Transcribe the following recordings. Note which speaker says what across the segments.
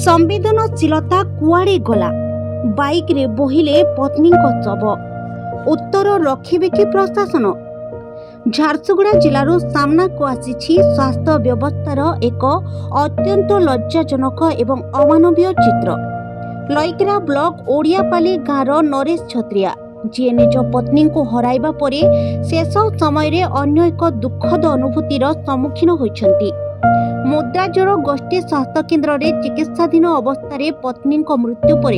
Speaker 1: संवेदनशीलता कुआड़े गला बाइक रे बोहिले पत्नी शव उत्तर रखिबे कि प्रशासन। झारसुगुड़ा जिलारो सामना को आसीछि स्वास्थ्य व्यवस्थार एक अत्यंत लज्जाजनक एवं अमानवीय चित्र। लईकरा ब्लॉक ओडियापाली गाँवर नरेश छत्रिया जी निज पत्नी को हराइबा परे शेष समय रे अन्य एक दुखद अनुभूतिर सम्मुखीन होइछन्ति। मुद्राजोर गोष्ठी स्वास्थ्य केन्द्र में चिकित्साधीन अवस्था पत्नी मृत्यु पर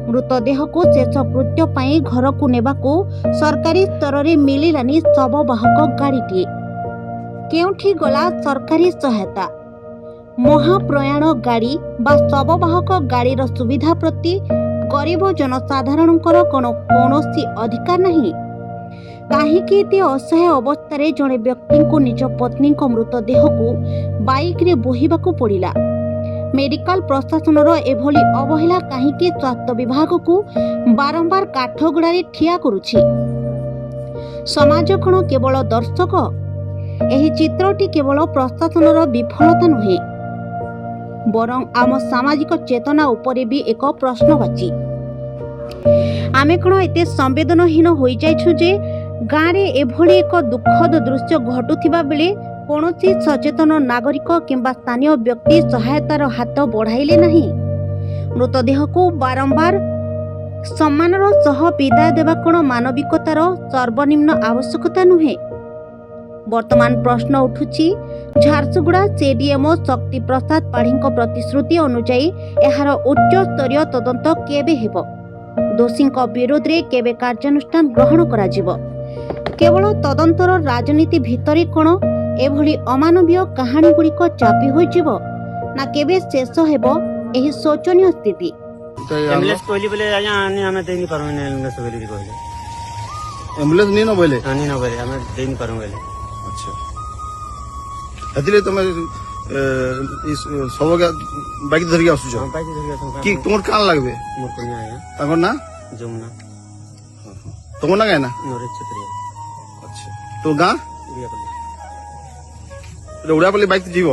Speaker 1: मृतदेह को शेषकृत्य पाई घर को नेबाकू सरकारी स्तर में मिलानी शववाहक गाड़ीटी। केउठी गला सरकारी सहायता? महाप्रयाण गाड़ी बा शववाहक गाड़ीर सुविधा प्रति गरीब जनसाधारण कौनसी अधिकार नहीं? काहीकि एते असहाय अवस्था जड़े व्यक्ति को निज पत्नी मृतदेह को बाइक रे बोहिबाकू पड़िला। मेडिकल प्रशासन एभली अवहेला काहीकि स्वास्थ्य विभाग को बारंबार काठगुड़ारे ठिया करुछि? समाज कौन केवल दर्शक? एही चित्रटी केवल प्रशासनर विफलता नुहे बरं आम सामाजिक चेतना उपरे भी एक प्रश्नवाची। आमे कौन एते संवेदनहीन होई जाइछु जे गाँव में एभली एक दुखद दृश्य घटुथिबा बेले कौनसी सचेतन नागरिक किंबा स्थानीय व्यक्ति सहायतार हाथ बढ़ाइले नहीं? मृतदेह को बारंबार सम्मानर सह विदाय देवा कौन मानविकतार सर्वनिम्न आवश्यकता नुहे? वर्तमान प्रश्न उठुछि झारसुगुड़ा सीडीएमओ शक्ति प्रसाद पाढ़ी प्रतिश्रुति अनुजाई एहार उच्च स्तरीय तदंत केबे हेबो? दोषी विरोध में केबे कार्यानुष्ठान ग्रहण करा जिवो? केवल तदंतर राजनीति भितरे कौन एभली अमानवीय कहानी गुड़िक चापी होइजिवो ना केबे शेष हेबो एही शोचनीय स्थिति?
Speaker 2: एम्बुलेंस कहली बोले आज्ञा आनी हमें देनी पारो ने एम्बुलेंस बोली कहले
Speaker 3: एम्बुलेंस नी न बोले
Speaker 2: आनी न बोले हमें देनी पारो बोले।
Speaker 3: अच्छा हदिले तुम इस सब बाइक धर के आसुछ
Speaker 2: बाइक धर के
Speaker 3: की तुमर कान लागबे?
Speaker 2: मोर कन्या आया
Speaker 3: ताकर ना
Speaker 2: जमुना
Speaker 3: तुमर ना गाय ना
Speaker 2: नरेश छत्रिया।
Speaker 3: अच्छा तो गां
Speaker 2: उड़ियापाली
Speaker 3: उड़ापाली बाइक जीव